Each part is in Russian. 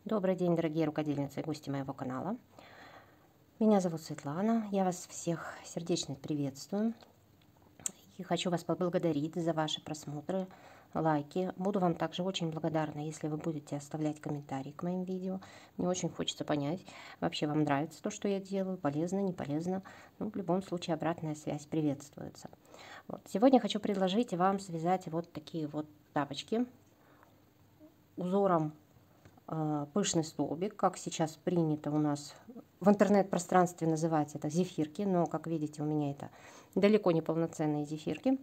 Добрый день, дорогие рукодельницы и гости моего канала. Меня зовут Светлана. Я вас всех сердечно приветствую. И хочу вас поблагодарить за ваши просмотры, лайки. Буду вам также очень благодарна, если вы будете оставлять комментарии к моим видео. Мне очень хочется понять, вообще вам нравится то, что я делаю, полезно, не полезно. Ну, в любом случае, обратная связь приветствуется. Вот. Сегодня хочу предложить вам связать вот такие вот тапочки узором пышный столбик, как сейчас принято у нас в интернет-пространстве называть это зефирки, но, как видите, у меня это далеко не полноценные зефирки,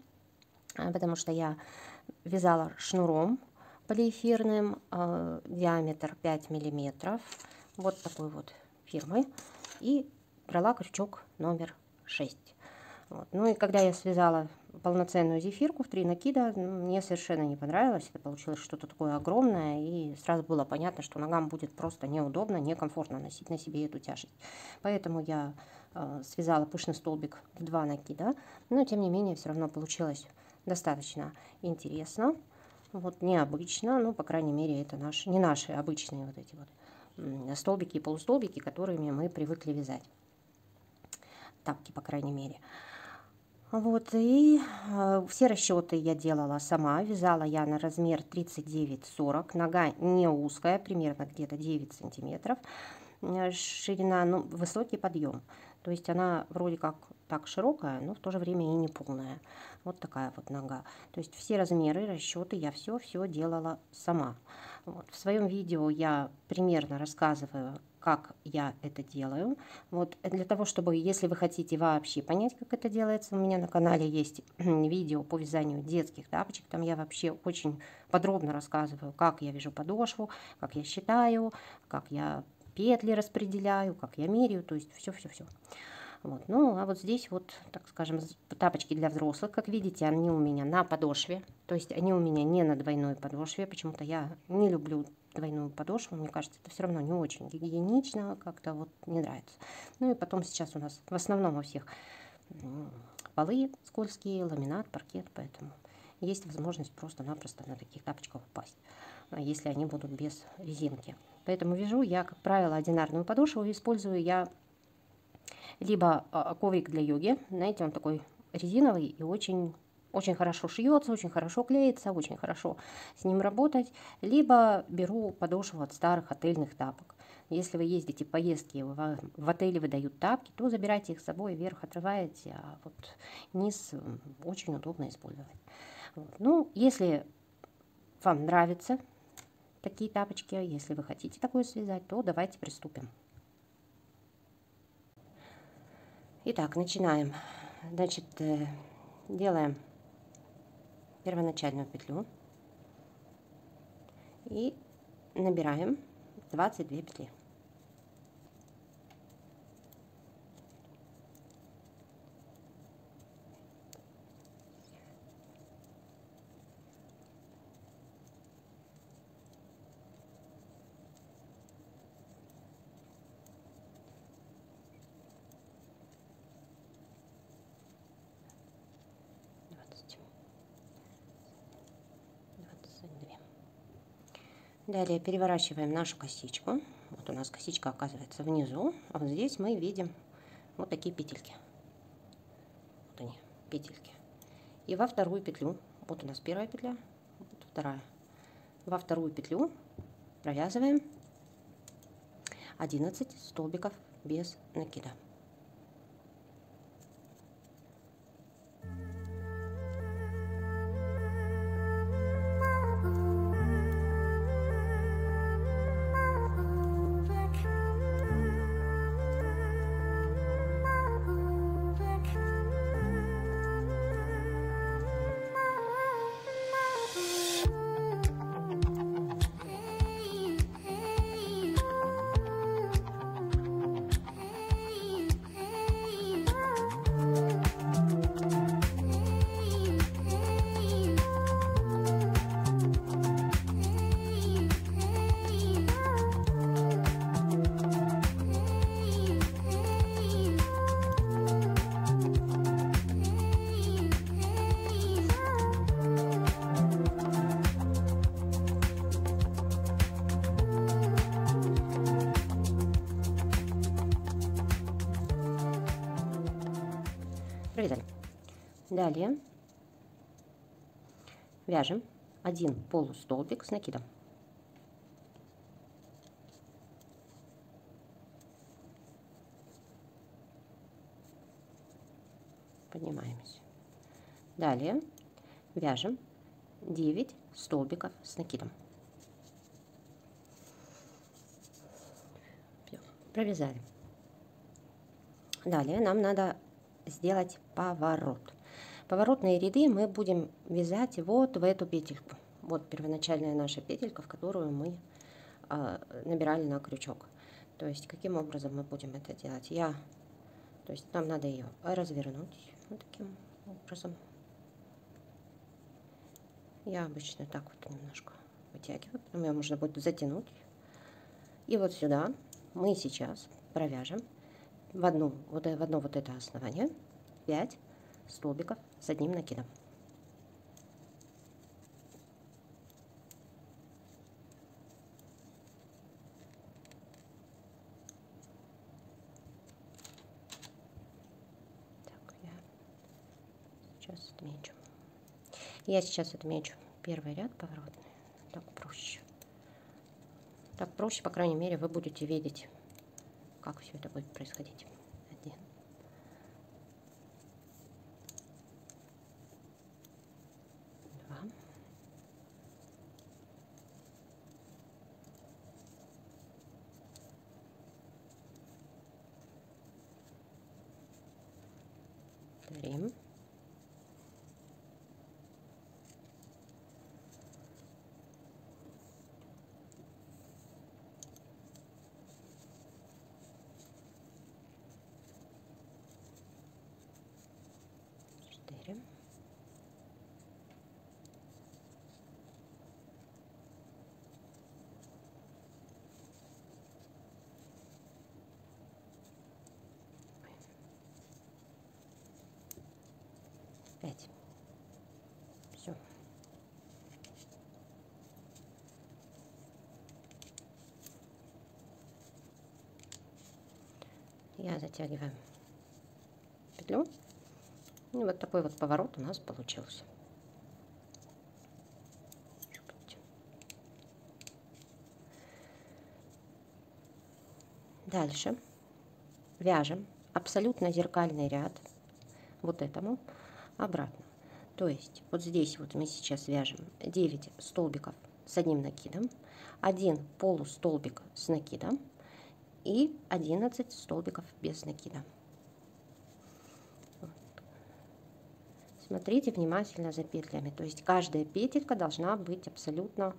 потому что я вязала шнуром полиэфирным, диаметр 5 миллиметров, вот такой вот фирмы, и брала крючок номер 6. Вот. Ну и когда я связала полноценную зефирку в 3 накида, мне совершенно не понравилось. Это получилось что-то такое огромное, и сразу было понятно, что ногам будет просто неудобно, некомфортно носить на себе эту тяжесть. Поэтому я связала пышный столбик в 2 накида, но тем не менее все равно получилось достаточно интересно. Вот необычно, ну, по крайней мере, это не наши обычные вот эти вот столбики и полустолбики, которыми мы привыкли вязать. Тапки, по крайней мере. Вот, и все расчеты я делала сама. Вязала я на размер 39-40. Нога не узкая, примерно где-то 9 сантиметров. Ширина, ну, высокий подъем. То есть она вроде как так широкая, но в то же время и не полная. Вот такая вот нога. То есть все размеры, расчеты я все делала сама. Вот. В своем видео я примерно рассказываю, как я это делаю. Вот для того, чтобы, если вы хотите вообще понять, как это делается, у меня на канале есть видео по вязанию детских тапочек. Там я вообще очень подробно рассказываю, как я вяжу подошву, как я считаю, как я петли распределяю, как я меряю, то есть все. Вот. Ну, а вот здесь вот, так скажем, тапочки для взрослых. Как видите, они у меня на подошве. То есть они у меня не на двойной подошве. Почему-то я не люблю двойную подошву. Мне кажется, это все равно не очень гигиенично. Как-то вот не нравится. Ну и потом сейчас у нас в основном у всех полы скользкие, ламинат, паркет. Поэтому есть возможность просто-напросто на таких тапочках упасть, если они будут без резинки. Поэтому вяжу я, как правило, одинарную подошву. Использую я либо коврик для йоги, знаете, он такой резиновый и очень хорошо шьется, очень хорошо клеится, очень хорошо с ним работать. Либо беру подошву от старых отельных тапок. Если вы ездите в поездки, в отеле выдают тапки, то забирайте их с собой, вверх отрываете, а вот низ очень удобно использовать. Вот. Ну, если вам нравятся такие тапочки, если вы хотите такое связать, то давайте приступим. Итак, начинаем. Значит, делаем первоначальную петлю и набираем 22 петли. Далее переворачиваем нашу косичку. Вот у нас косичка оказывается внизу, а вот здесь мы видим вот такие петельки. Вот они, петельки. И во вторую петлю, вот у нас первая петля, вот вторая. Во вторую петлю провязываем 11 столбиков без накида. Провязали. Далее вяжем один полустолбик с накидом. Поднимаемся. Далее вяжем 9 столбиков с накидом. Всё, провязали. Далее нам надо сделать поворот. Поворотные ряды мы будем вязать вот в эту петельку. Вот первоначальная наша петелька, в которую мы набирали на крючок. То есть каким образом мы будем это делать? То есть нам надо ее развернуть вот таким образом. Я обычно так вот немножко вытягиваю, потом ее можно будет затянуть. И вот сюда мы сейчас провяжем в одно вот это основание 5 столбиков с одним накидом. Так, я сейчас отмечу первый ряд поворотный. Так проще. Так проще, по крайней мере, вы будете видеть, как все это будет происходить. 1, 2, 3, 4, 5. Все. Я затягиваю петлю. И вот такой вот поворот у нас получился. Дальше вяжем абсолютно зеркальный ряд вот этому обратно. То есть вот здесь вот мы сейчас вяжем 9 столбиков с одним накидом, 1 полустолбик с накидом и 11 столбиков без накида. Вот. Смотрите внимательно за петлями, то есть каждая петелька должна быть абсолютно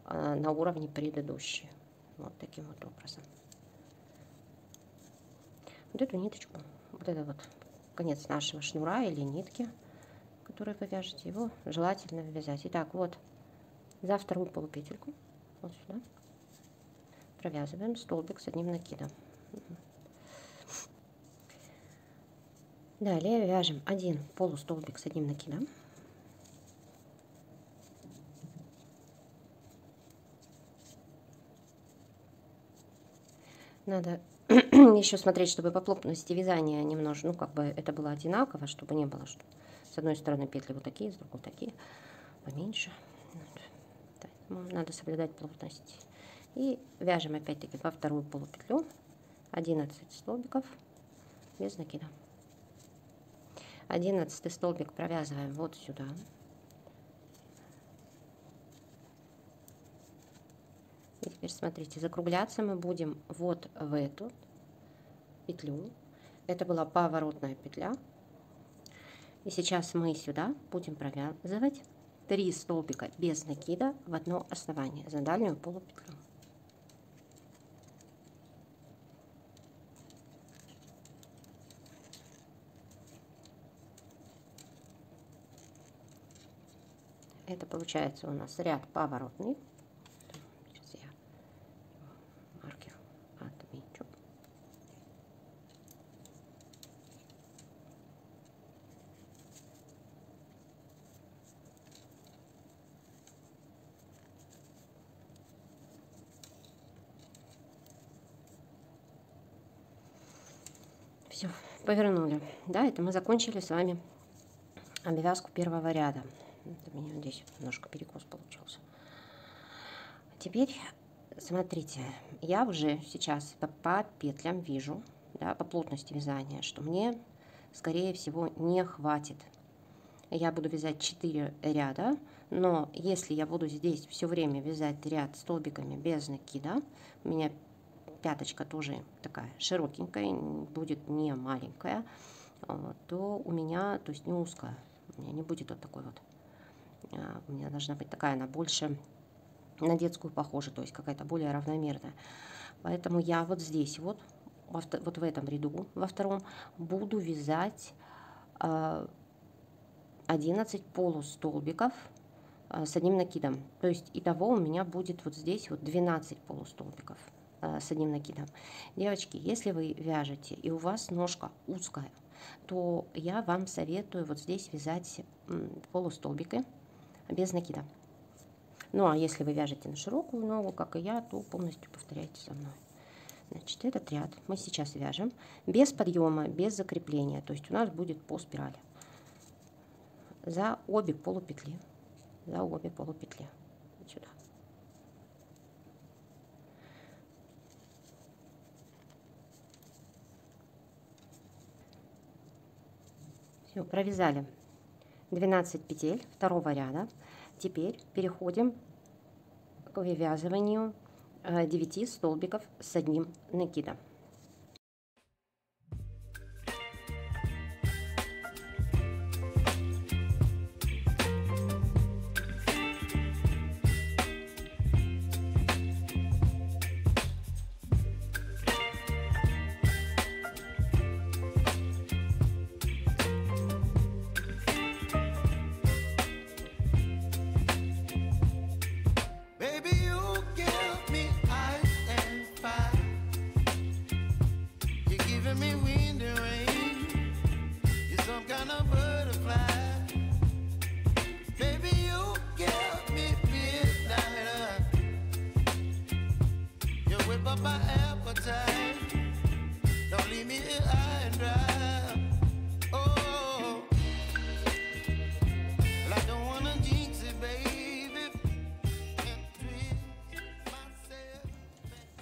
на уровне предыдущей. Вот таким вот образом. Вот эту ниточку, вот это вот конец нашего шнура или нитки, который вы вяжете, его желательно вязать. Итак, вот за вторую полупетельку вот сюда провязываем столбик с одним накидом. Далее вяжем 1 полустолбик с одним накидом. Надо еще смотреть, чтобы по плотности вязания немножко, ну, как бы это было одинаково, чтобы не было, что с одной стороны петли вот такие, с другой такие, поменьше. Вот. Надо соблюдать плотность. И вяжем опять-таки во вторую полупетлю 11 столбиков без накида. 11 столбик провязываем вот сюда. И теперь смотрите, закругляться мы будем вот в эту петлю. Это была поворотная петля. И сейчас мы сюда будем провязывать 3 столбика без накида в одно основание за дальнюю полупетлю. Это получается у нас ряд поворотный. Сейчас я маркер отмечу. Все, Повернули. Да, это мы закончили с вами обвязку первого ряда. У меня здесь немножко перекос получился. Теперь смотрите, я уже сейчас по петлям вижу, да, по плотности вязания, что мне, скорее всего, не хватит. Я буду вязать 4 ряда, но если я буду здесь все время вязать ряд столбиками без накида, у меня пяточка тоже такая широкенькая, будет не маленькая, то у меня, то есть не узкая, у меня не будет вот такой вот. У меня должна быть такая, она больше на детскую похожа, то есть какая-то более равномерная. Поэтому я вот здесь вот, вот в этом ряду, во втором, буду вязать 11 полустолбиков с одним накидом. То есть итого у меня будет вот здесь вот 12 полустолбиков с одним накидом. Девочки, если вы вяжете и у вас ножка узкая, то я вам советую вот здесь вязать полустолбики без накида. Ну а если вы вяжете на широкую ногу, как и я, то полностью повторяйте за мной. Значит, этот ряд мы сейчас вяжем без подъема, без закрепления. То есть у нас будет по спирали. За обе полупетли. За обе полупетли. Вот сюда. Все, провязали 12 петель второго ряда. Теперь переходим к вывязыванию 9 столбиков с одним накидом.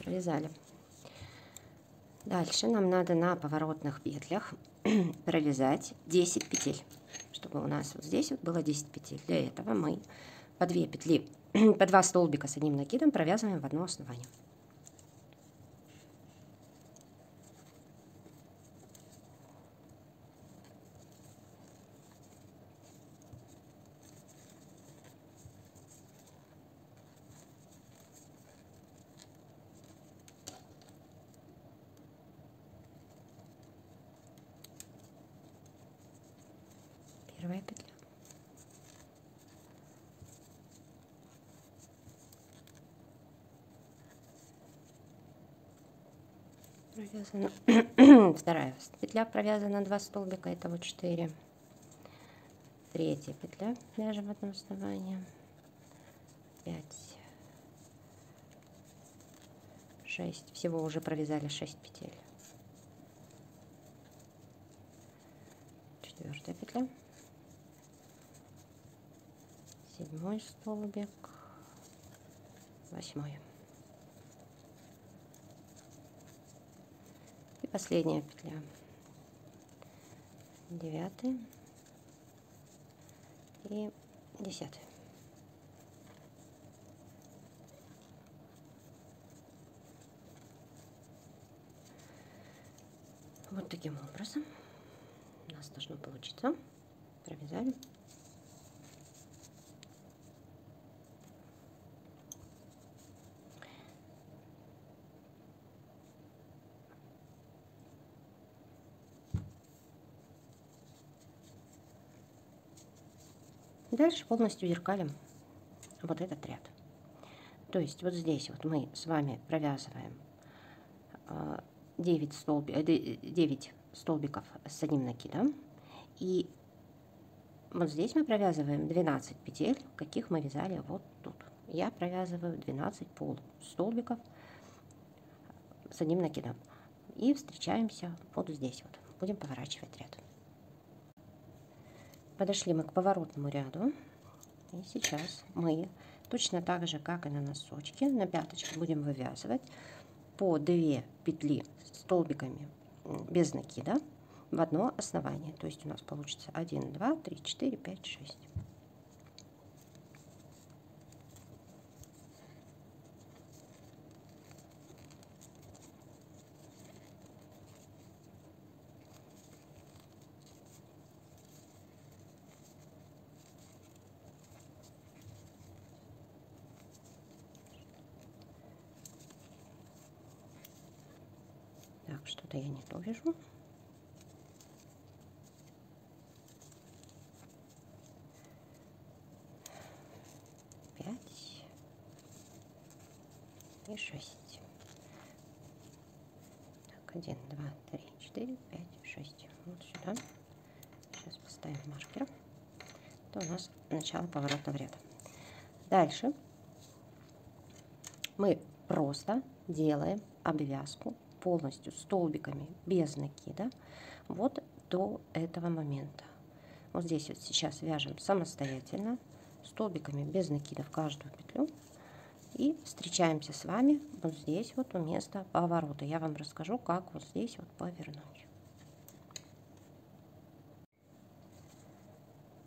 Провязали. Дальше нам надо на поворотных петлях провязать 10 петель, чтобы у нас вот здесь вот было 10 петель. Для этого мы по 2 петли, по 2 столбика с одним накидом провязываем в одно основание. Первая петля. Провязана. Вторая петля провязана 2 столбика, это вот 4. Третья петля вяжем в одно основание. 5, 6. Всего уже провязали 6 петель. Четвертая петля. 7 столбик. 8. И последняя петля. 9 и 10. Вот таким образом у нас должно получиться. Провязали. Дальше полностью зеркалим вот этот ряд. То есть вот здесь вот мы с вами провязываем 9 столбиков с одним накидом. И вот здесь мы провязываем 12 петель, каких мы вязали вот тут. Я провязываю 12 полустолбиков с одним накидом. И встречаемся вот здесь вот. будем поворачивать ряд. Подошли мы к поворотному ряду. И сейчас мы точно так же, как и на носочке, на пяточке будем вывязывать по 2 петли столбиками без накида в одно основание. То есть у нас получится 1, 2, 3, 4, 5, 6. Так, что-то я не то вяжу. И 6. Так, 1, 2, 3, 4, 5, 6. Вот сюда. Сейчас поставим маркер. Это у нас начало поворотного ряда. Дальше мы просто делаем обвязку полностью столбиками без накида вот до этого момента. Вот здесь вот сейчас вяжем самостоятельно столбиками без накида в каждую петлю. И встречаемся с вами вот здесь вот у места поворота. Я вам расскажу, как вот здесь вот повернуть.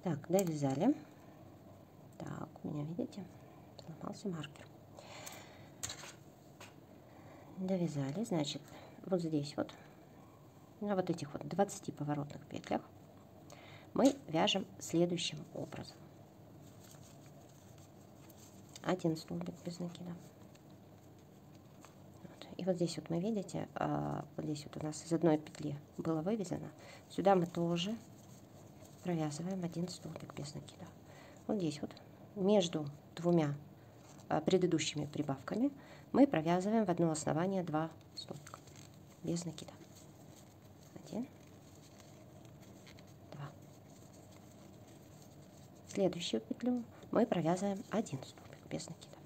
Так, довязали. Так, у меня, видите, сломался маркер. Довязали, значит, вот здесь вот, на вот этих вот 20 поворотных петлях мы вяжем следующим образом. 1 столбик без накида. Вот. И вот здесь вот мы видите, вот здесь вот у нас из одной петли было вывязано. Сюда мы тоже провязываем 1 столбик без накида. Вот здесь вот между двумя предыдущими прибавками мы провязываем в одно основание 2 столбика без накида. 1, 2. Следующую петлю мы провязываем 1 столбик без накида.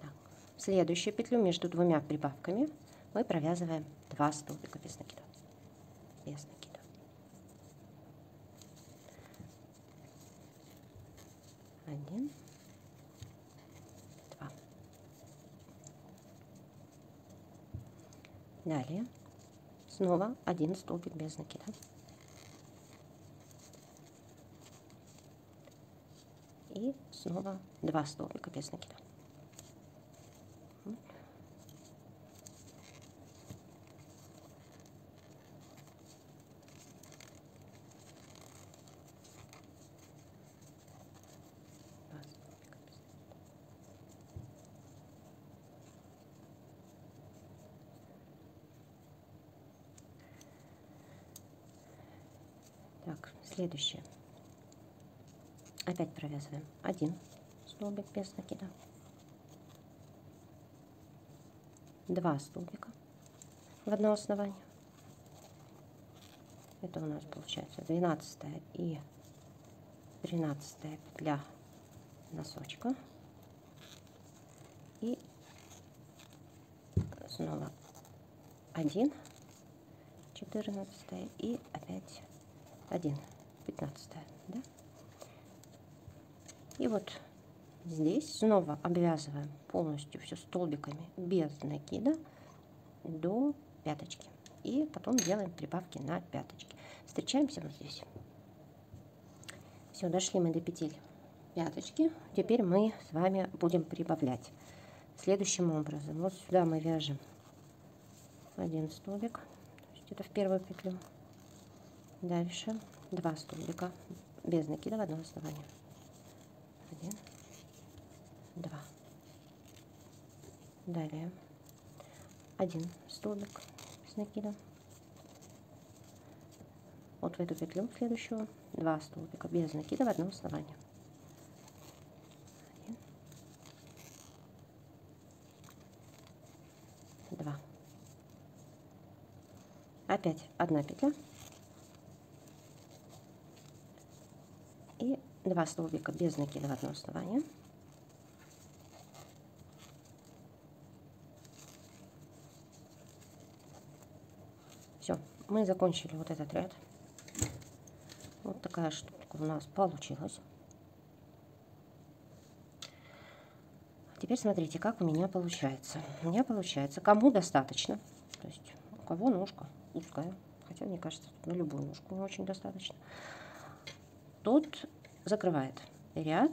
Так. В следующую петлю между двумя прибавками мы провязываем 2 столбика без накида. Без накида. 1, 2. Далее снова 1 столбик без накида. И снова 2 столбика без накида. Так, следующее. Опять провязываем 1 столбик без накида, 2 столбика в одно основание. Это у нас получается 12 и 13 петля носочка. И снова 1, 14 и опять 1, 15, да? И вот здесь снова обвязываем полностью все столбиками без накида до пяточки. И потом делаем прибавки на пяточки. Встречаемся вот здесь. Все, дошли мы до петель пяточки. Теперь мы с вами будем прибавлять следующим образом. Вот сюда мы вяжем 1 столбик, то есть это в первую петлю. Дальше 2 столбика без накида в одно основание. 1, 2. Далее 1 столбик без накида. Вот в эту петлю следующую 2 столбика без накида в одно основание. 1, 2. Опять 1 петля и 2 столбика без накида в одно основание. Все, мы закончили вот этот ряд. Вот такая штука у нас получилась. Теперь смотрите, как у меня получается. У меня получается, кому достаточно, то есть у кого ножка узкая, хотя мне кажется, на любую ножку не очень достаточно, тот закрывает ряд.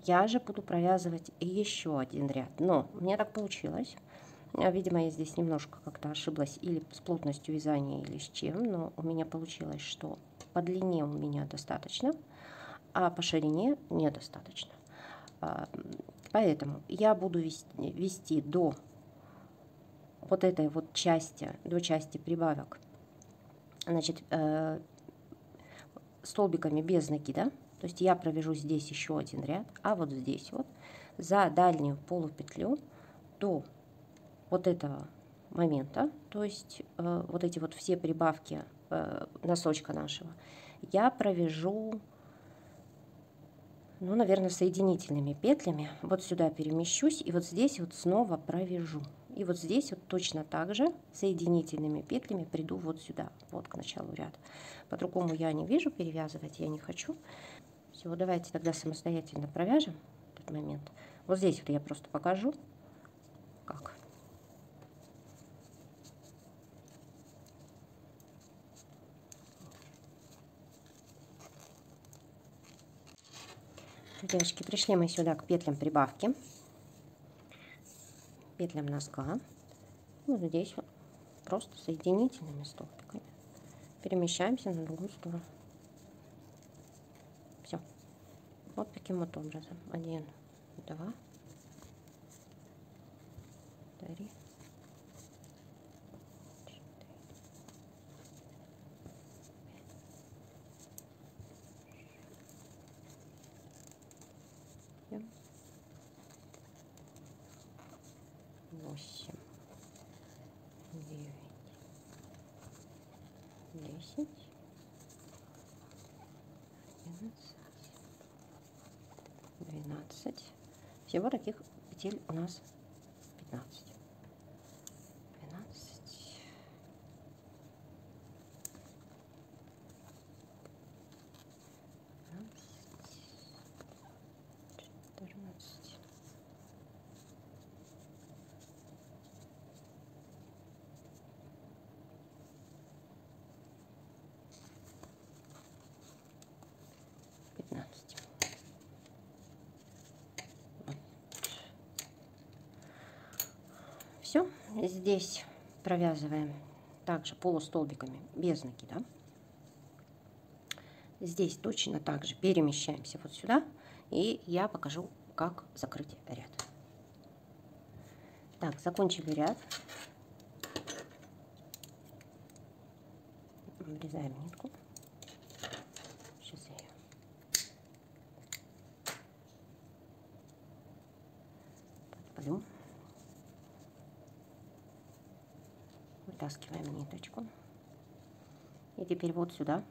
Я же буду провязывать еще один ряд, но мне так получилось. Видимо, я здесь немножко как-то ошиблась или с плотностью вязания, или с чем, но у меня получилось, что по длине у меня достаточно, а по ширине недостаточно. Поэтому я буду вести до вот этой вот части, до части прибавок, значит, столбиками без накида. То есть я провяжу здесь еще один ряд, а вот здесь вот за дальнюю полупетлю до вот этого момента, то есть вот эти вот все прибавки носочка нашего, я провяжу, ну, наверное, соединительными петлями. Вот сюда перемещусь и вот здесь вот снова провяжу. И вот здесь вот точно так же соединительными петлями приду вот сюда, вот к началу ряда. По-другому я не вижу, перевязывать я не хочу. Все, давайте тогда самостоятельно провяжем этот момент. Вот здесь вот я просто покажу, как. Девочки, пришли мы сюда к петлям прибавки, петлям носка. Вот здесь вот просто соединительными столбиками перемещаемся на другую сторону. Все. Вот таким вот образом. 1, 2, 3, 4, 8, 9, 10, 11, 12. Всего таких петель у нас 15. 12. 14. 15. Все, здесь провязываем также полустолбиками без накида. Здесь точно так же перемещаемся вот сюда, и я покажу, как закрыть ряд. Так, закончили ряд. Обрезаем нитку. Сейчас я ее подпалю. Вытаскиваем ниточку. И теперь вот сюда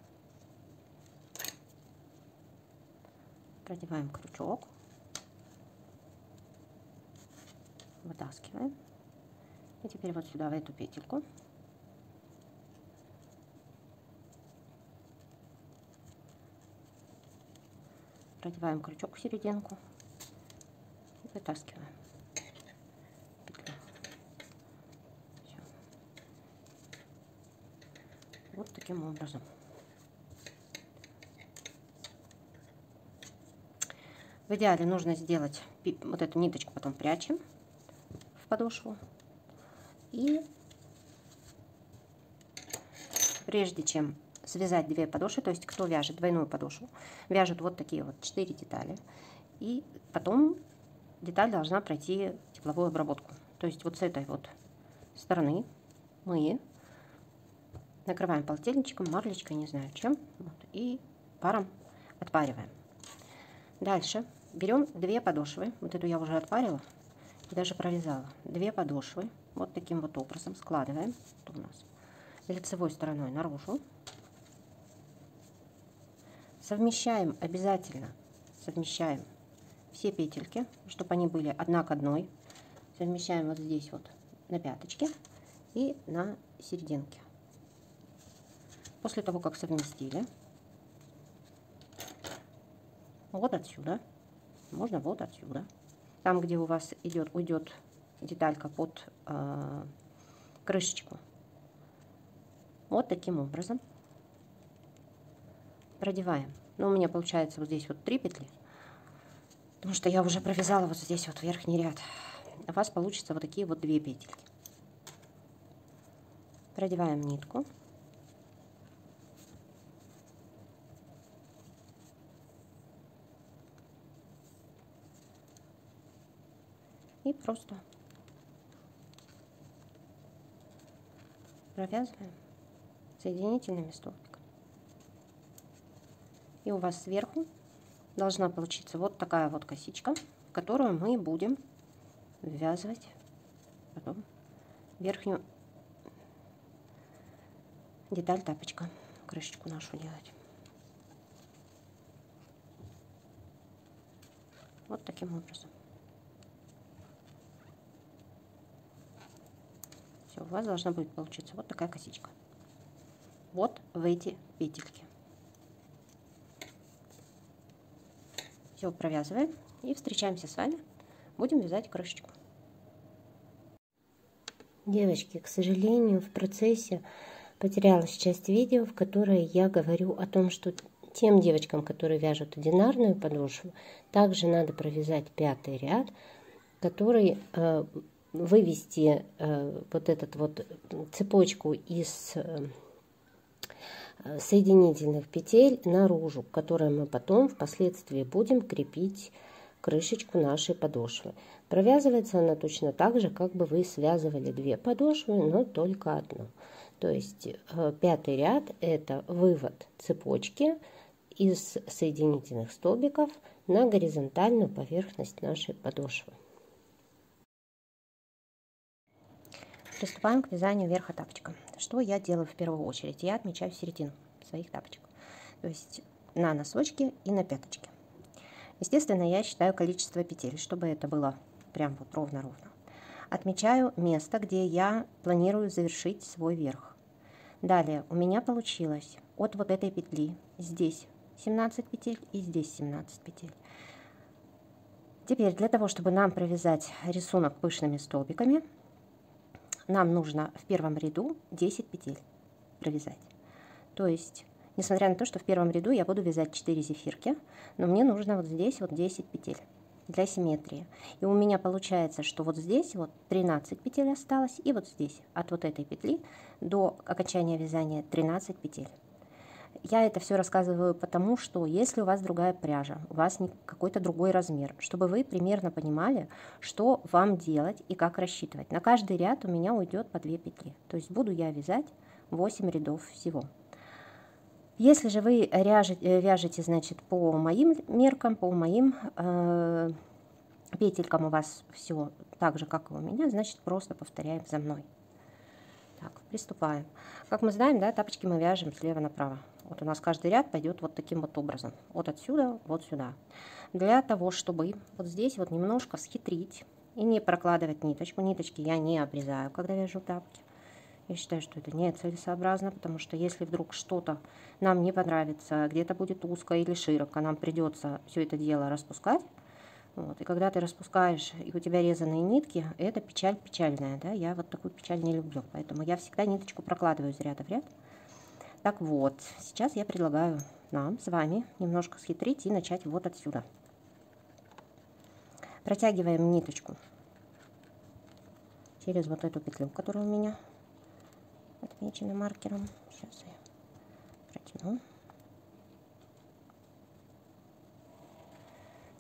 продеваем крючок, вытаскиваем. И теперь вот сюда, в эту петельку, продеваем крючок в серединку и вытаскиваем петлю. Всё. Вот таким образом. В идеале нужно сделать вот эту ниточку, потом прячем в подошву. И прежде чем связать две подошвы, то есть кто вяжет двойную подошву, вяжут вот такие вот 4 детали. И потом деталь должна пройти тепловую обработку. То есть вот с этой вот стороны мы накрываем полотенчиком, марлечкой, не знаю чем, вот, и паром отпариваем. Дальше берем две подошвы, вот эту я уже отпарила и даже провязала. Две подошвы вот таким вот образом складываем. Это у нас лицевой стороной наружу. Совмещаем обязательно, совмещаем все петельки, чтобы они были одна к одной. Совмещаем вот здесь вот на пяточке и на серединке. После того, как совместили, вот отсюда, можно вот отсюда, там, где у вас уйдет деталька под крышечку, вот таким образом продеваем. Ну, у меня получается вот здесь вот 3 петли, потому что я уже провязала вот здесь вот верхний ряд. У вас получится вот такие вот 2 петельки. Продеваем нитку. И просто провязываем соединительными столбиками. И у вас сверху должна получиться вот такая вот косичка, в которую мы будем ввязывать потом верхнюю деталь тапочка, крышечку нашу делать. Вот таким образом. Все, у вас должна будет получиться вот такая косичка. Вот в эти петельки. Все, провязываем и встречаемся с вами. Будем вязать крышечку. Девочки, к сожалению, в процессе потерялась часть видео, в которой я говорю о том, что тем девочкам, которые вяжут одинарную подошву, также надо провязать 5-й ряд, который вывести вот этот вот цепочку из соединительных петель наружу, к которой мы потом впоследствии будем крепить крышечку нашей подошвы. Провязывается она точно так же, как бы вы связывали 2 подошвы, но только одну. То есть 5-й ряд — это вывод цепочки из соединительных столбиков на горизонтальную поверхность нашей подошвы. Приступаем к вязанию верха тапочка. Что я делаю в первую очередь? Я отмечаю середину своих тапочек, то есть на носочке и на пяточке. Естественно, я считаю количество петель, чтобы это было прям вот ровно-ровно. Отмечаю место, где я планирую завершить свой верх. Далее у меня получилось от вот этой петли здесь 17 петель и здесь 17 петель. Теперь для того, чтобы нам провязать рисунок пышными столбиками, нам нужно в первом ряду 10 петель провязать. То есть, несмотря на то, что в первом ряду я буду вязать 4 зефирки, но мне нужно вот здесь вот 10 петель для симметрии. И у меня получается, что вот здесь вот 13 петель осталось, и вот здесь от вот этой петли до окончания вязания 13 петель. Я это все рассказываю потому, что если у вас другая пряжа, у вас какой-то другой размер, чтобы вы примерно понимали, что вам делать и как рассчитывать. На каждый ряд у меня уйдет по 2 петли, то есть буду я вязать 8 рядов всего. Если же вы вяжете, значит, по моим меркам, по моим петелькам у вас все так же, как и у меня, значит, просто повторяем за мной. Так, приступаем. Как мы знаем, да, тапочки мы вяжем слева направо. Вот у нас каждый ряд пойдет вот таким вот образом. Вот отсюда, вот сюда. Для того, чтобы вот здесь вот немножко схитрить и не прокладывать ниточку. Ниточки я не обрезаю, когда вяжу тапки. Я считаю, что это не целесообразно, потому что если вдруг что-то нам не понравится, где-то будет узко или широко, нам придется все это дело распускать. Вот. И когда ты распускаешь, и у тебя резаные нитки, это печаль печальная, да? Я вот такую печаль не люблю, поэтому я всегда ниточку прокладываю из ряда в ряд. Так вот, сейчас я предлагаю нам с вами немножко схитрить и начать вот отсюда. Протягиваем ниточку через вот эту петлю, которая у меня отмечена маркером. Сейчас я протяну.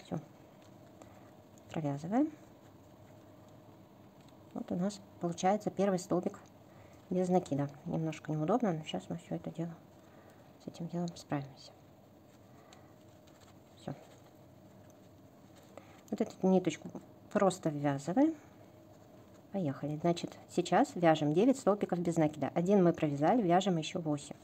Все. Провязываем. Вот у нас получается первый столбик без накида. Немножко неудобно, но сейчас мы все это дело, с этим делом справимся. Все. Вот эту ниточку просто ввязываем. Поехали. Значит, сейчас вяжем 9 столбиков без накида. Один мы провязали, вяжем еще 8.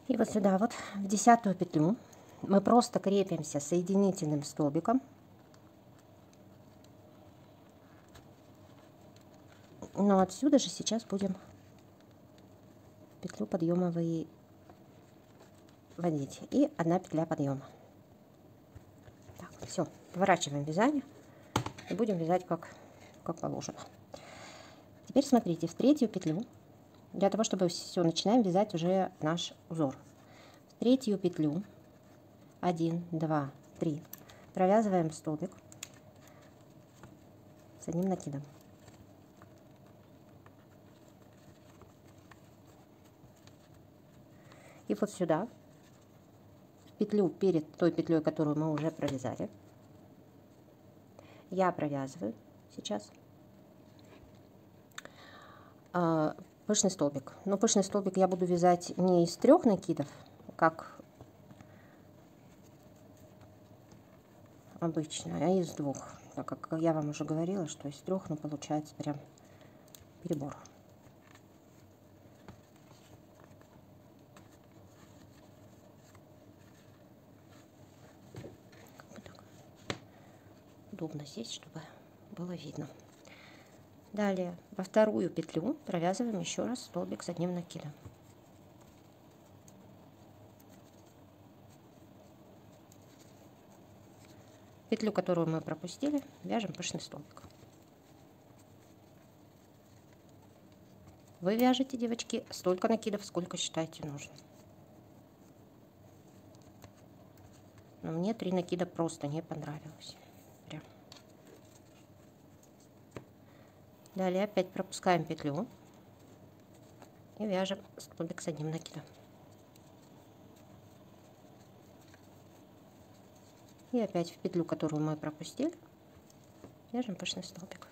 И вот сюда вот в 10-ю петлю мы просто крепимся соединительным столбиком. Но отсюда же сейчас будем петлю подъема выводить. И 1 петля подъема. Так, все, поворачиваем вязание и будем вязать как положено. Теперь смотрите, в 3-ю петлю, для того чтобы все, начинаем вязать уже наш узор. В 3-ю петлю 1, 2, 3 провязываем столбик с 1 накидом. И вот сюда, в петлю перед той петлей, которую мы уже провязали, я провязываю сейчас пышный столбик. Но пышный столбик я буду вязать не из 3 накидов, как обычно, а из 2. Так как я вам уже говорила, что из 3, ну, получается прям перебор. Удобно сесть, чтобы было видно. Далее во 2-ю петлю провязываем еще раз столбик с 1 накидом. Петлю, которую мы пропустили, вяжем пышный столбик. Вы вяжете, девочки, столько накидов, сколько считаете нужным. Но мне 3 накида просто не понравилось. Прям. Далее опять пропускаем петлю и вяжем столбик с 1 накидом. И опять в петлю, которую мы пропустили, вяжем пышный столбик.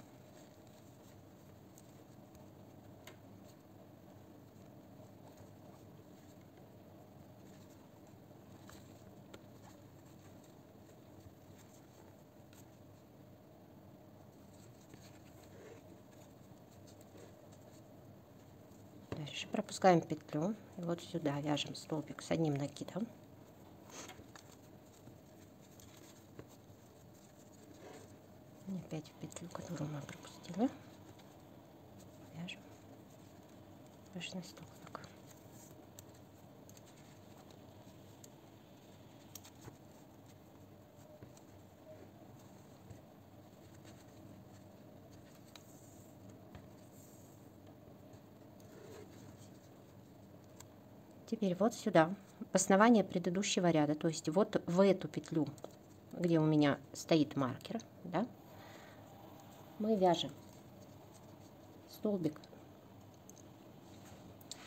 Дальше пропускаем петлю и вот сюда вяжем столбик с 1 накидом. И опять в петлю, которую мы пропустили, вяжем пышный столбик. Теперь вот сюда, в основание предыдущего ряда, то есть вот в эту петлю, где у меня стоит маркер, да, мы вяжем столбик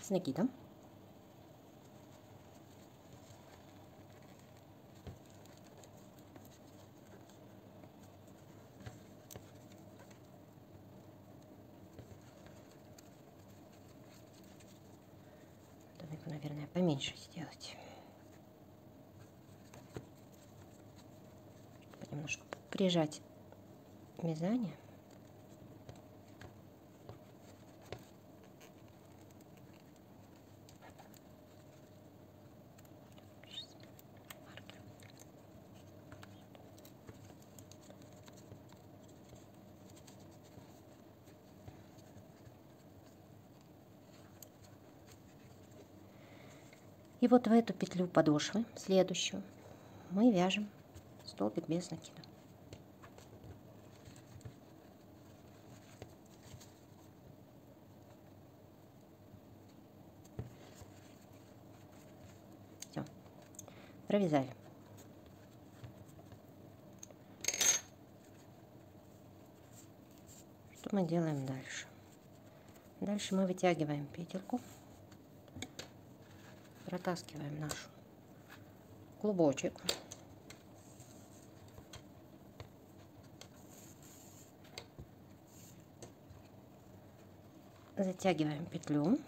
с накидом. Наверное, поменьше сделать, чтобы немножко прижать вязание. И вот в эту петлю подошвы, следующую, мы вяжем столбик без накида. Все, провязали. Что мы делаем дальше? Дальше мы вытягиваем петельку. Протаскиваем наш клубочек. Затягиваем петлю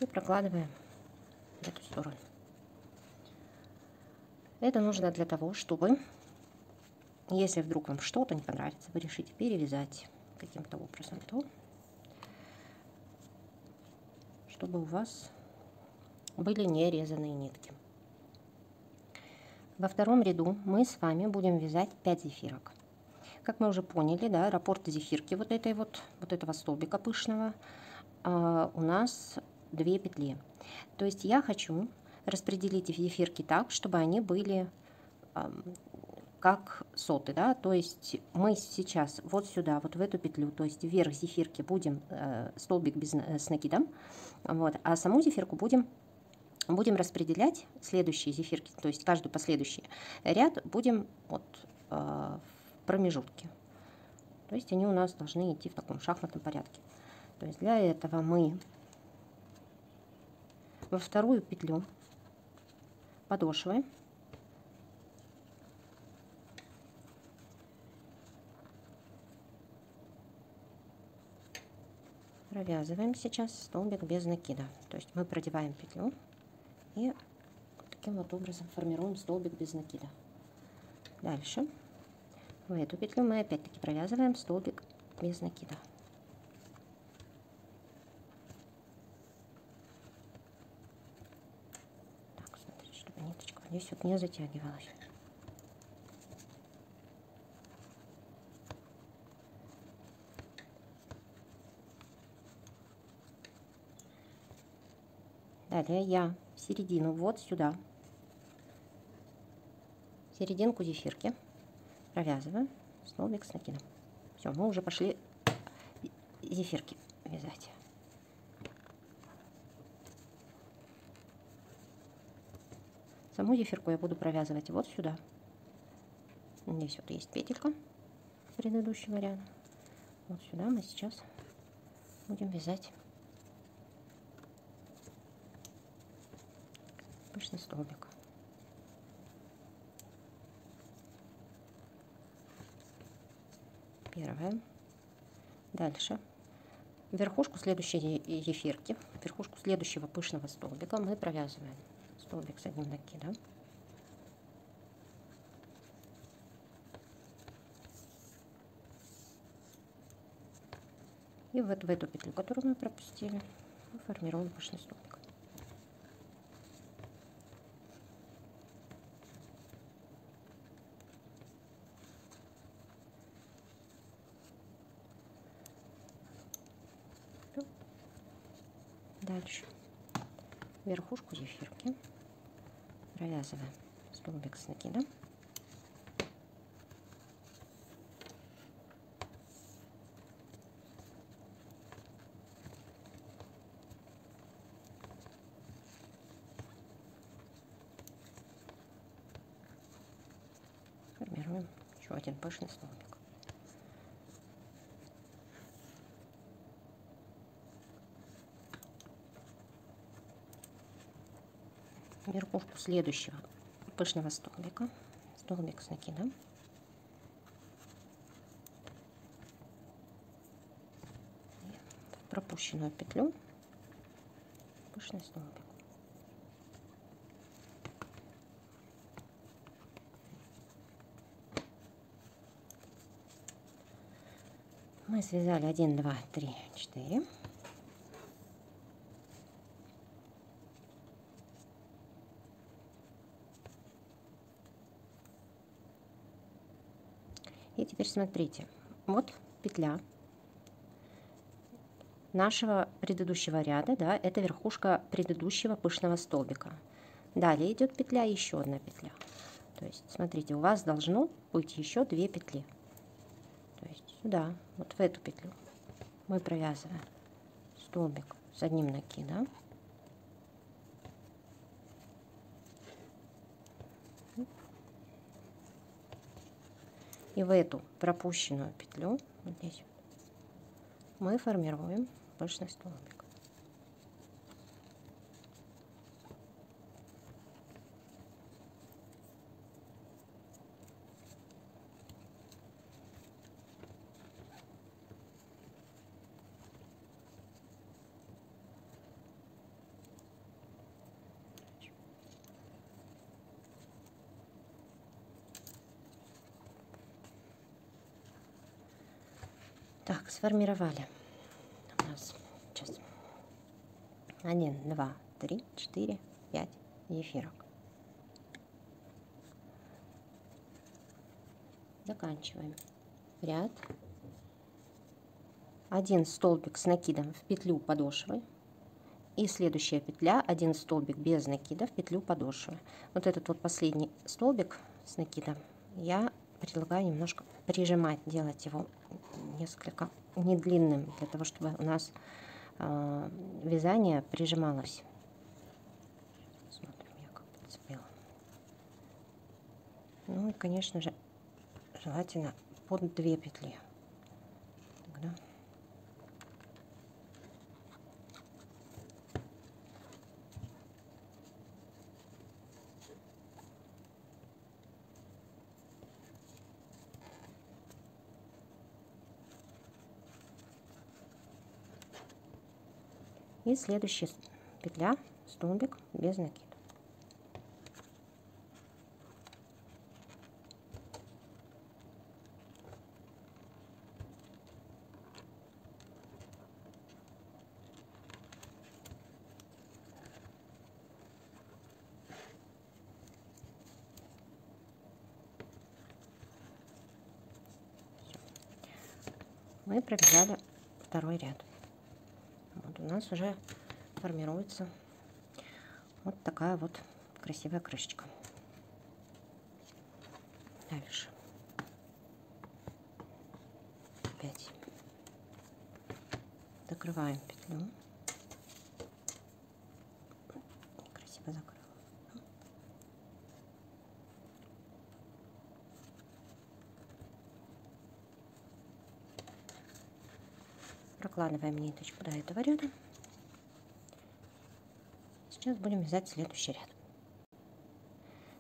и прокладываем в эту сторону. Это нужно для того, чтобы, если вдруг вам что-то не понравится, вы решите перевязать каким-то образом, то чтобы у вас были не резаные нитки. Во втором ряду мы с вами будем вязать 5 зефирок. Как мы уже поняли, да, раппорт зефирки вот этого столбика пышного у нас 2 петли. То есть я хочу распределить зефирки так, чтобы они были как соты, да, то есть мы сейчас вот сюда, вот в эту петлю, то есть вверх зефирки будем столбик с накидом, вот, а саму зефирку будем распределять следующие зефирки, то есть каждый последующий ряд будем вот в промежутке. То есть они у нас должны идти в таком шахматном порядке. То есть для этого мы во вторую петлю подошвы провязываем сейчас столбик без накида. То есть мы продеваем петлю и таким вот образом формируем столбик без накида. Дальше в эту петлю мы опять-таки провязываем столбик без накида. Так, смотрите, чтобы ниточка здесь вот не затягивалась. Далее я в середину, вот сюда, серединку зефирки провязываю столбик с накидом. Все, мы уже пошли зефирки вязать. Саму зефирку я буду провязывать вот сюда. Здесь вот есть петелька предыдущего ряда. Вот сюда мы сейчас будем вязать пышный столбик. Первое. Дальше верхушку следующей зефирки, верхушку следующего пышного столбика мы провязываем столбик с одним накидом. И вот в эту петлю, которую мы пропустили, мы формируем пышный столбик. Дальше верхушку зефирки провязываем столбик с накидом. Формируем еще один пышный столбик. Верхушку следующего пышного столбика, столбик с накидом. В пропущенную петлю пышный столбик. Мы связали 1, 2, 3, 4. И теперь смотрите, вот петля нашего предыдущего ряда, да, это верхушка предыдущего пышного столбика. Далее идет петля, еще одна петля. То есть, смотрите, у вас должно быть еще 2 петли. То есть сюда, вот в эту петлю мы провязываем столбик с одним накидом. И в эту пропущенную петлю, вот здесь, мы формируем пышный столбик. Так, сформировали. У нас сейчас 1, 2, 3, 4, 5 зефирок. Заканчиваем ряд. 1 столбик с накидом в петлю подошвы. И следующая петля 1 столбик без накида в петлю подошвы. Вот этот вот последний столбик с накидом я предлагаю немножко прижимать, делать его несколько не длинным, для того, чтобы у нас вязание прижималось. Смотрим, я как-то цепила. Ну и, конечно же, желательно под 2 петли. Тогда и следующая петля, столбик без накида. Мы провязали второй ряд. Вот у нас уже формируется вот такая вот красивая крышечка. Дальше. Опять закрываем петлю. Красиво закрыла. Прокладываем ниточку до этого ряда. Сейчас будем вязать следующий ряд.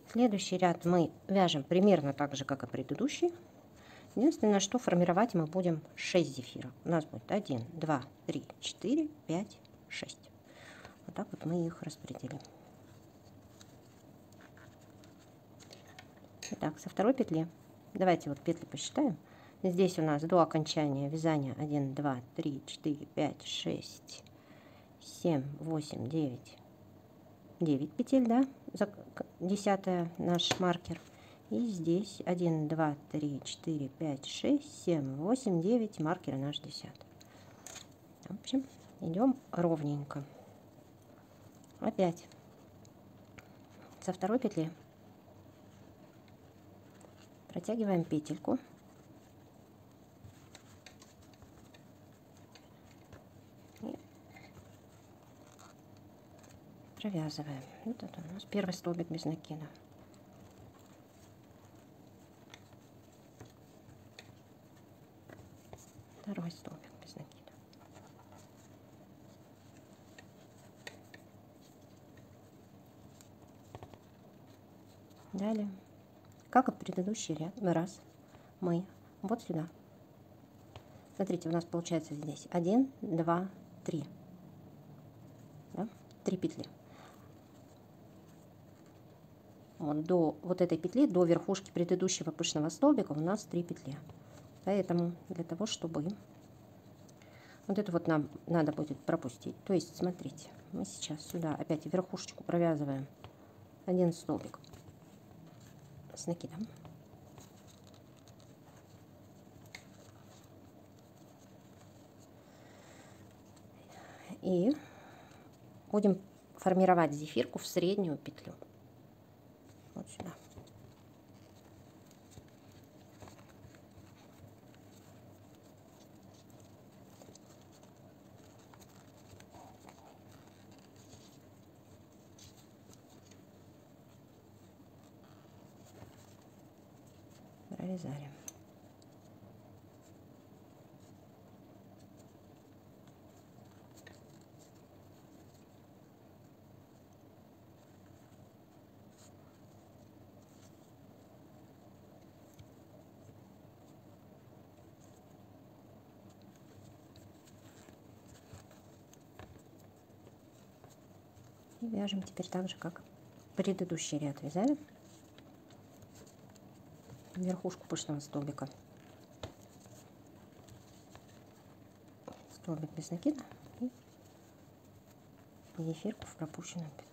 Следующий ряд мы вяжем примерно так же, как и предыдущий. Единственное, что формировать мы будем 6 зефиров. У нас будет 1, 2, 3, 4, 5, 6. Вот так вот мы их распределим. Итак, со второй петли. Давайте вот петли посчитаем. Здесь у нас до окончания вязания 1, 2, 3, 4, 5, 6, 7, 8, 9 петель, да, 10-я наш маркер. И здесь 1, 2, 3, 4, 5, 6, 7, 8, 9, маркер наш 10. В общем, идем ровненько. Опять со второй петли протягиваем петельку. Провязываем. Вот это у нас первый столбик без накида. Второй столбик без накида. Далее, как и предыдущий раз, мы вот сюда. Смотрите, у нас получается здесь 1, 2, 3. Да? 3 петли. Вот до вот этой петли, до верхушки предыдущего пышного столбика у нас 3 петли. Поэтому для того, чтобы вот это вот нам надо будет пропустить. То есть, смотрите, мы сейчас сюда опять верхушечку провязываем 1 столбик с накидом. И будем формировать зефирку в среднюю петлю. Вот сюда. Провязали. И вяжем теперь так же, как предыдущий ряд вязали. Верхушку пышного столбика. Столбик без накида и зефирку в пропущенном петле.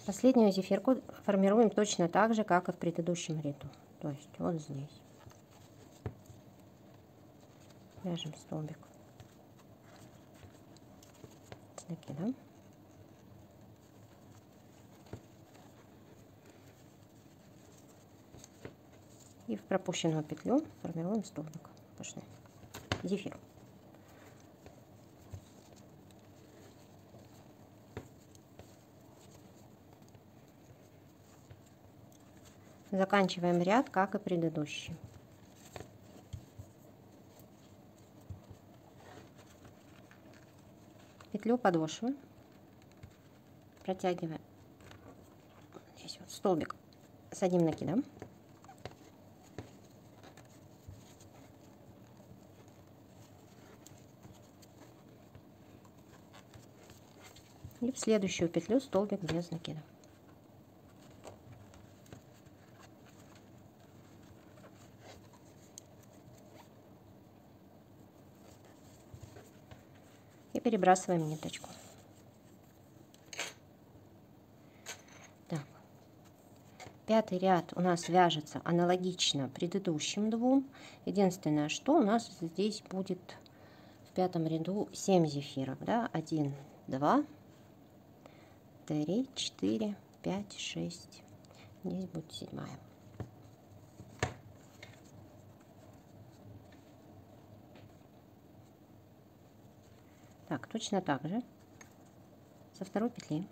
Последнюю зефирку формируем точно так же, как и в предыдущем ряду. То есть вот здесь. Вяжем столбик с накидом. И в пропущенную петлю формируем столбик пышный. Зефир. Заканчиваем ряд, как и предыдущий. Петлю подошвы протягиваем здесь вот столбик с одним накидом. И в следующую петлю столбик без накида. И перебрасываем ниточку. Так. Пятый ряд у нас вяжется аналогично предыдущим двум. Единственное, что у нас здесь будет в пятом ряду 7 зефиров. Да? 1, 2, 3, 4, 5, 6. Здесь будет 7-я. Так, точно так же со второй петли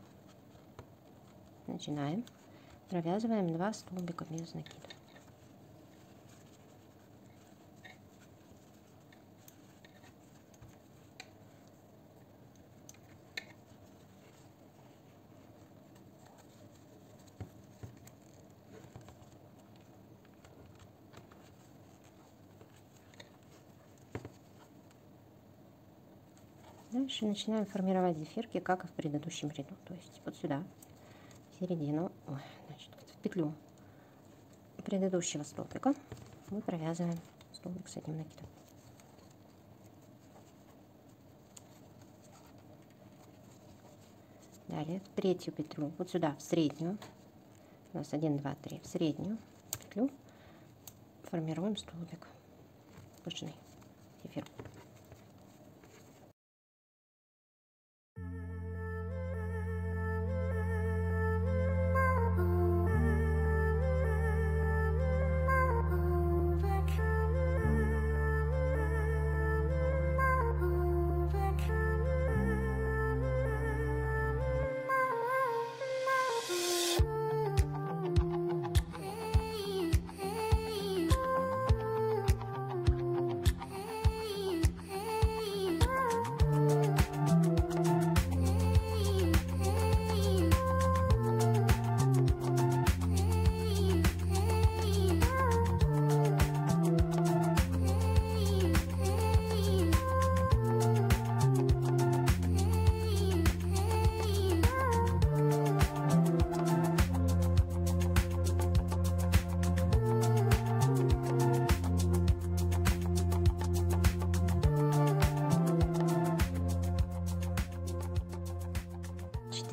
начинаем, провязываем 2 столбика без накида. Дальше начинаем формировать зефирки, как и в предыдущем ряду. То есть вот сюда, в середину, значит, в петлю предыдущего столбика мы провязываем столбик с одним накидом. Далее в третью петлю, вот сюда, в среднюю, у нас 1, 2, 3, в среднюю петлю формируем столбик пышный зефир.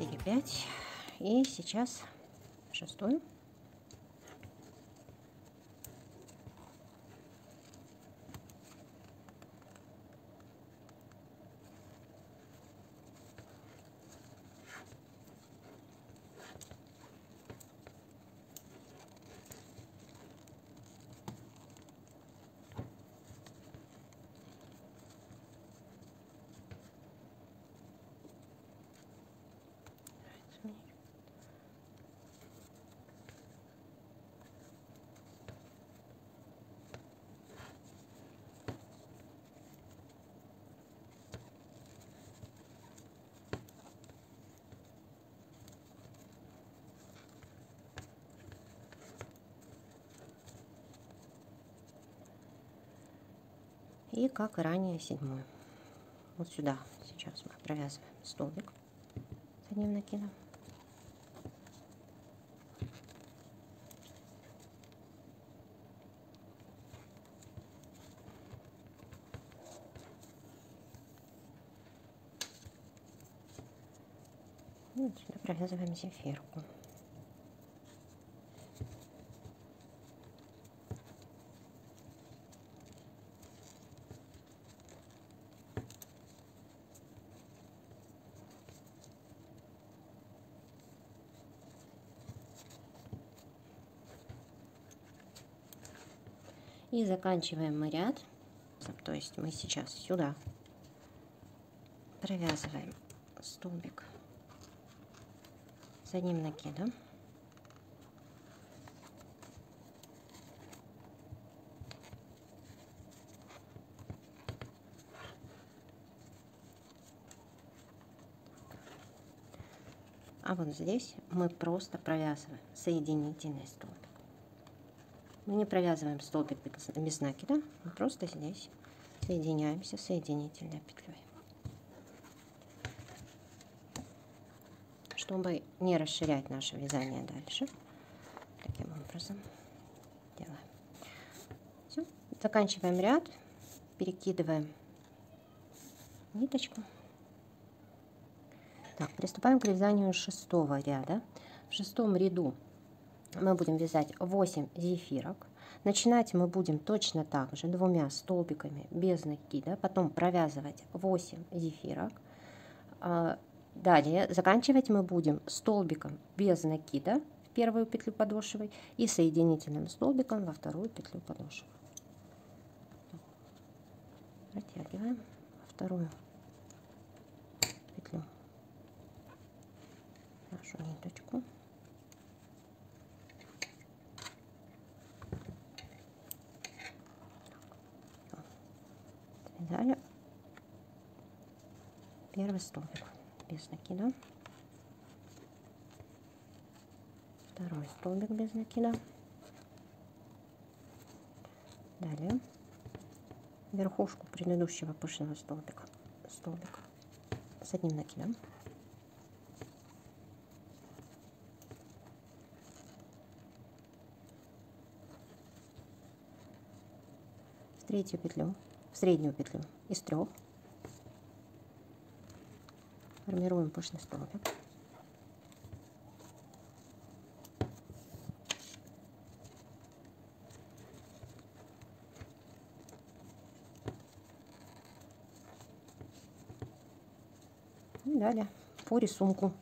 4, 5. И сейчас 6-ю. И как и ранее 7-ю. Вот сюда сейчас мы провязываем столбик с одним накидом. И вот сюда провязываем зефирку. И заканчиваем мы ряд, то есть мы сейчас сюда провязываем столбик с одним накидом. А вот здесь мы просто провязываем соединительный столбик. Мы не провязываем столбик без накида, мы просто здесь соединяемся соединительной петлей. Чтобы не расширять наше вязание дальше, таким образом делаем. Все. Заканчиваем ряд, перекидываем ниточку. Так, приступаем к вязанию 6-го ряда. В 6-м ряду мы будем вязать 8 зефирок. Начинать мы будем точно так же 2 столбиками без накида, потом провязывать 8 зефирок. Далее заканчивать мы будем столбиком без накида в первую петлю подошвы и соединительным столбиком во вторую петлю подошвы. Протягиваем во вторую петлю нашу ниточку. Связали первый столбик без накида, второй столбик без накида, далее верхушку предыдущего пышного столбика с одним накидом, в третью петлю, в среднюю петлю из 3 формируем пышный столбик. И далее по рисунку.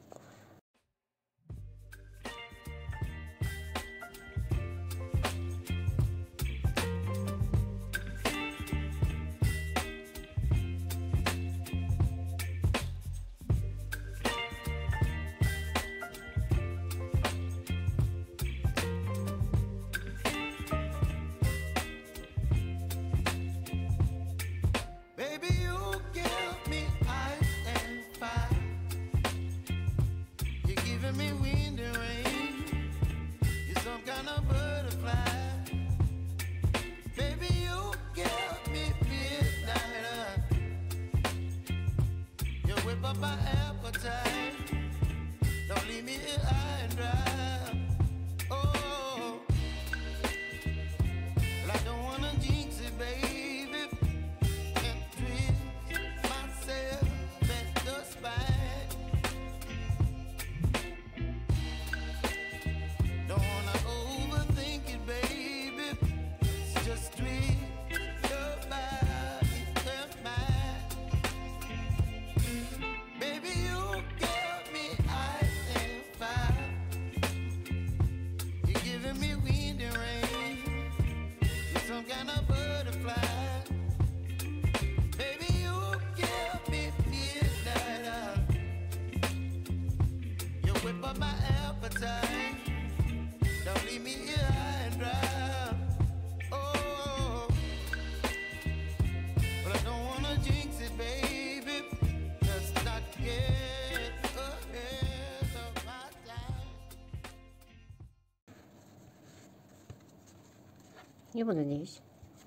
И вот здесь,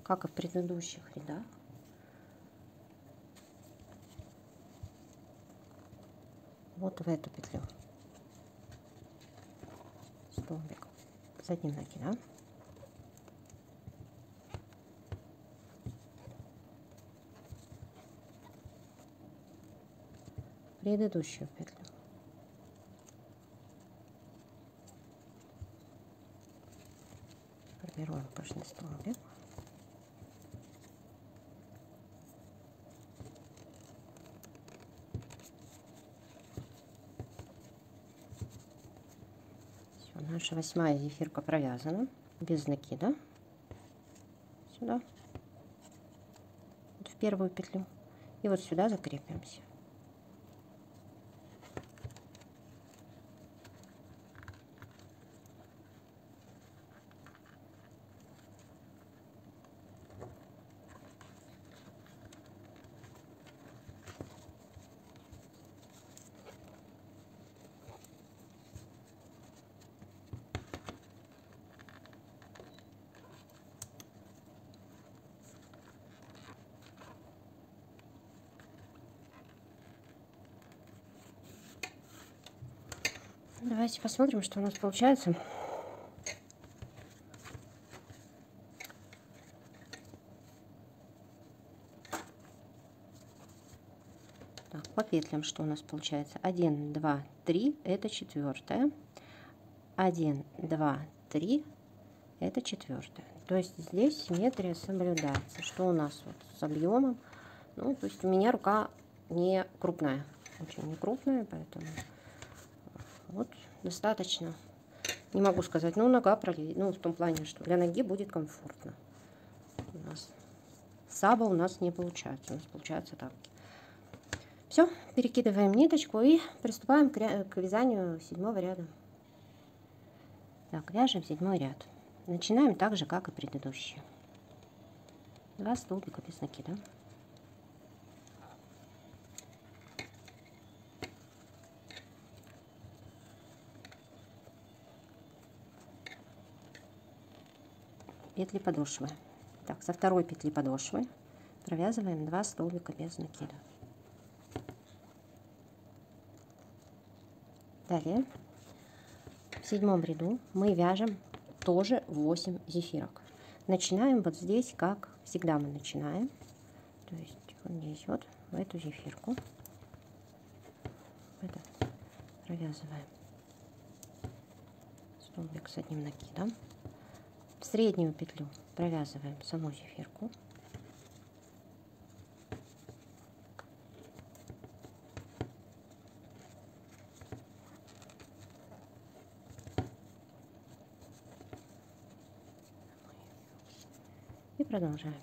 как и в предыдущих рядах, вот в эту петлю столбик с одним накидом, предыдущую петлю, формируем пышный столбик, все, наша 8-я зефирка провязана без накида сюда, вот в первую петлю, и вот сюда закрепимся. Давайте посмотрим, что у нас получается. Так, по петлям что у нас получается? 1, 2, 3 это четвертая. 1, 2, 3 это четвертая. То есть здесь симметрия соблюдается. Что у нас вот с объемом? Ну, то есть у меня рука не крупная, очень не крупная, поэтому вот достаточно. Не могу сказать, ну нога пролезет, ну в том плане, что для ноги будет комфортно. У нас саба у нас не получается, у нас получается так. Все, перекидываем ниточку и приступаем к вязанию 7-го ряда. Так, вяжем 7-й ряд. Начинаем так же, как и предыдущие. 2 столбика без накида. Петли подошвы. Так, со второй петли подошвы провязываем 2 столбика без накида. Далее в 7-м ряду мы вяжем тоже 8 зефирок. Начинаем вот здесь, как всегда мы начинаем. То есть вот здесь вот в эту зефирку это провязываем столбик с одним накидом. В среднюю петлю провязываем саму зефирку. И продолжаем.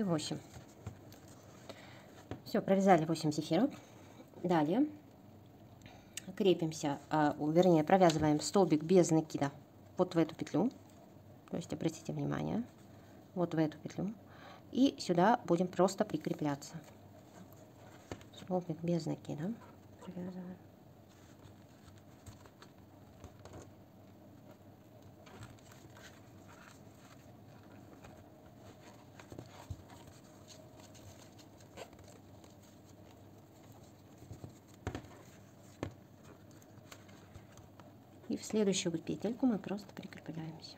и 8. Все, провязали 8 зефирок. Далее крепимся, вернее, провязываем столбик без накида вот в эту петлю. То есть обратите внимание, вот в эту петлю. И сюда будем просто прикрепляться. Столбик без накида провязываем. И в следующую петельку мы просто прикрепляемся.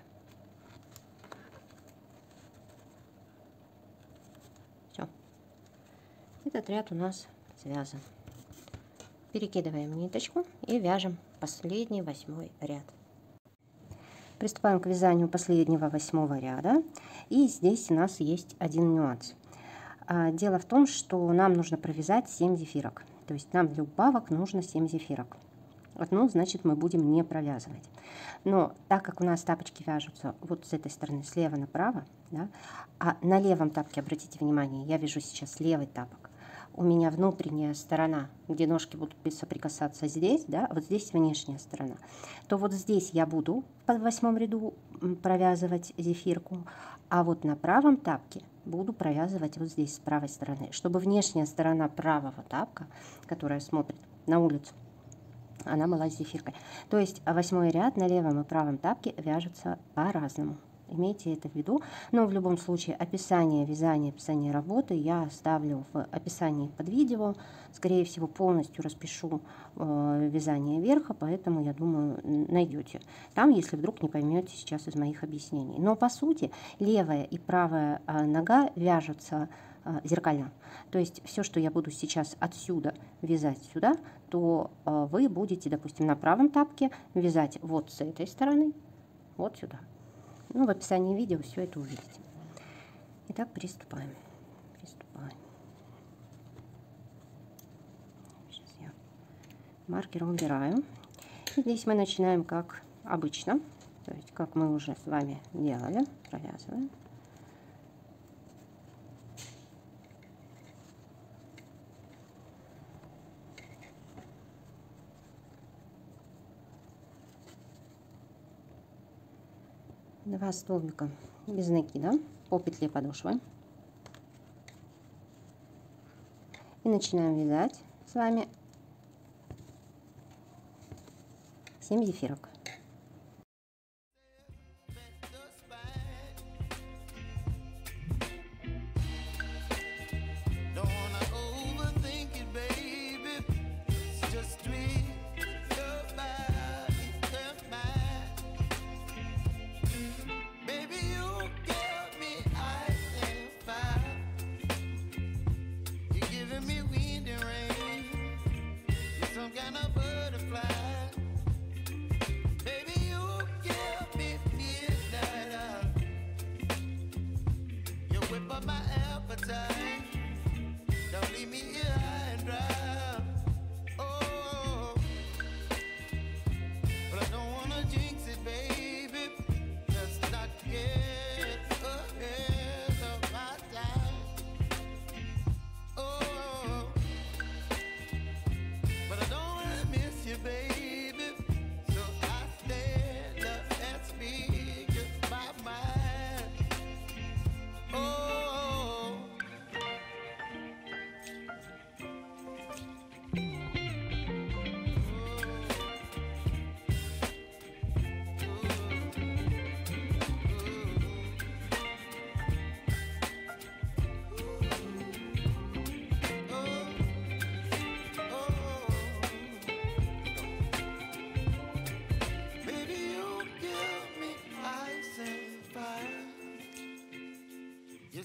Все. Этот ряд у нас связан. Перекидываем ниточку и вяжем последний 8 ряд. Приступаем к вязанию последнего 8 ряда. И здесь у нас есть один нюанс. Дело в том, что нам нужно провязать 7 зефирок. То есть нам для убавок нужно 7 зефирок. Одну, значит, мы будем не провязывать. Но так как у нас тапочки вяжутся вот с этой стороны слева направо, да, а на левом тапке, обратите внимание, я вяжу сейчас левый тапок, у меня внутренняя сторона, где ножки будут соприкасаться здесь, да, вот здесь внешняя сторона, то вот здесь я буду в 8 ряду провязывать зефирку, а вот на правом тапке буду провязывать вот здесь с правой стороны, чтобы внешняя сторона правого тапка, которая смотрит на улицу, она была с зефиркой. То есть 8 ряд на левом и правом тапке вяжется по-разному. Имейте это в виду. Но в любом случае описание вязания, описание работы я оставлю в описании под видео. Скорее всего, полностью распишу вязание верха, поэтому, я думаю, найдете там, если вдруг не поймете сейчас из моих объяснений. Но по сути левая и правая нога вяжутся зеркально. То есть все, что я буду сейчас отсюда вязать сюда, то вы будете, допустим, на правом тапке вязать вот с этой стороны, вот сюда. Ну, в описании видео все это увидите. Итак, приступаем. Сейчас я маркером убираю. И здесь мы начинаем как обычно, то есть как мы уже с вами делали, провязываем. Два столбика без накида по петле подошвы. И начинаем вязать с вами 7 зефирок.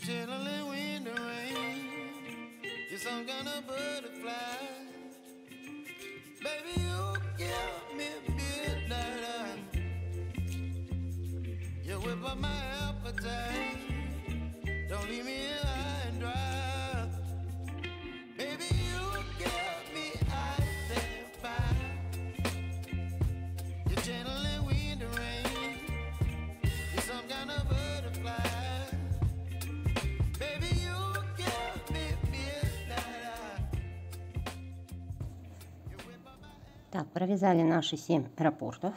Chilling wind and rain, you're some kind of butterfly. Baby, you give me midnight. You whip up my appetite. Don't leave me here high and dry. Baby, you give me ice and fire. You're channeling wind and rain. You're some kind of butterfly. Baby, you Так, провязали наши 7 раппортов.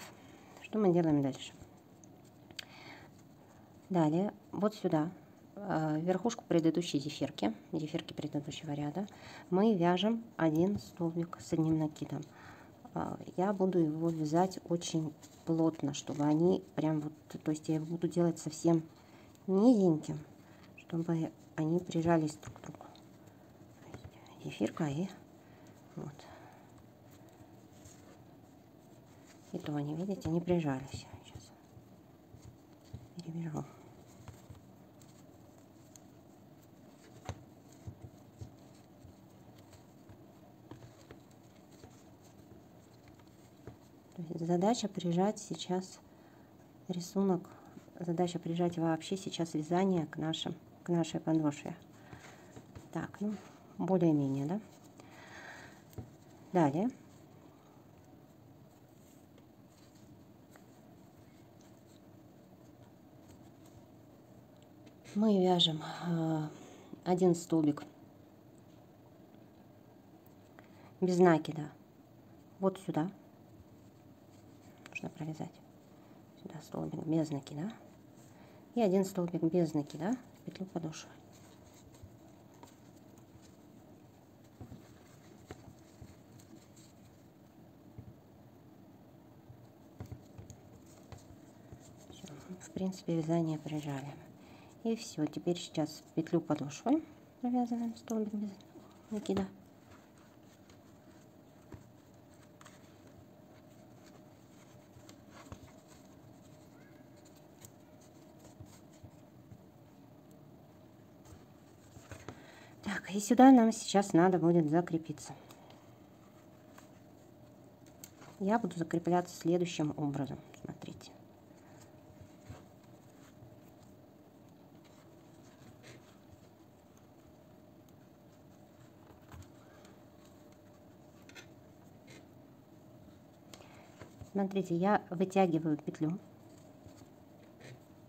Что мы делаем дальше? Далее, вот сюда, верхушку предыдущей зефирки предыдущего ряда, мы вяжем один столбик с одним накидом. Я буду его вязать очень плотно, чтобы они прям вот, то есть я буду делать совсем низеньким, чтобы они прижались друг к другу. Зефирка и вот. И то они, видите, не прижались. Сейчас перевяжу. То есть задача прижать сейчас рисунок, задача прижать вообще сейчас вязание к нашей подошве. Так, ну, более-менее, да? Далее. Мы вяжем один столбик без накида вот сюда. Нужно провязать сюда столбик без накида. И один столбик без накида в петлю подошвы. Все, в принципе, вязание прижали. И все, теперь сейчас петлю подошвы провязываем столбик без накида. Так, и сюда нам сейчас надо будет закрепиться. Я буду закрепляться следующим образом. Смотрите. Смотрите, я вытягиваю петлю,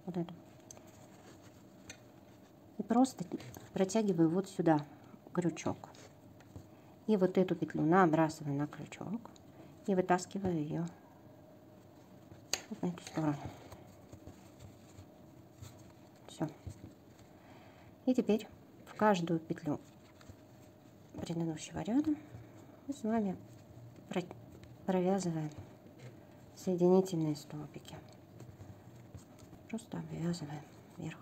вот эту, и просто протягиваю вот сюда крючок. И вот эту петлю набрасываю на крючок и вытаскиваю ее вот на эту сторону. Все. И теперь в каждую петлю предыдущего ряда мы с вами провязываем соединительные столбики. Просто обвязываем вверх.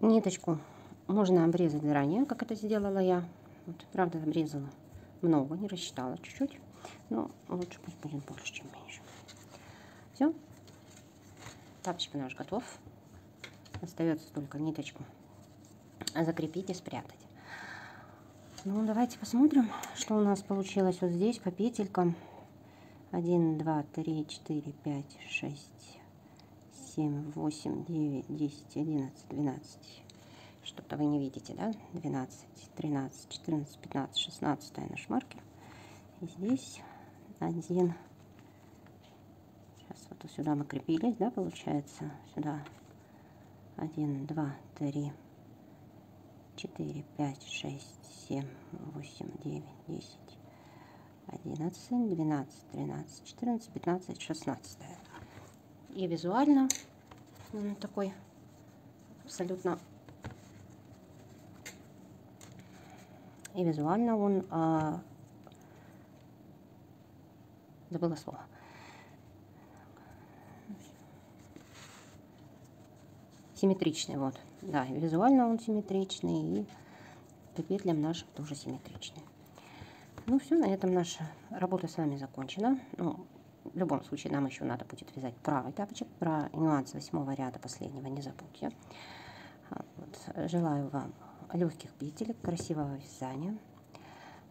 Ниточку можно обрезать заранее, как это сделала я. Вот, правда, обрезала много, не рассчитала чуть-чуть, но лучше пусть будет больше, чем меньше. Все, тапочка наш готов. Остается только ниточку закрепить и спрятать. Ну, давайте посмотрим, что у нас получилось вот здесь по петелькам. 1, 2, 3, 4, 5, 6, 7, 8, 9, 10, 11, 12. Что-то вы не видите, да? 12, 13, 14, 15, 16 наш маркер. И здесь 1. Сейчас вот сюда мы крепились, да, получается? Сюда 1, 2, 3, 4, 5, 6, 7, 8, 9, 10, 11, 12, 13, 14, 15, 16. И визуально он такой абсолютно... И визуально он... забыла слово. симметричный, вот. Да, визуально он симметричный, и по петлям нашим тоже симметричный. Ну все, на этом наша работа с вами закончена. Ну, в любом случае нам еще надо будет вязать правый тапочек. Про нюансы 8-го ряда последнего не забудьте. Вот. Желаю вам легких петелек, красивого вязания.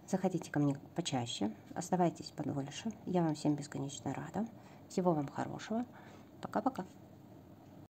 Заходите ко мне почаще, оставайтесь подольше. Я вам всем бесконечно рада. Всего вам хорошего. Пока-пока.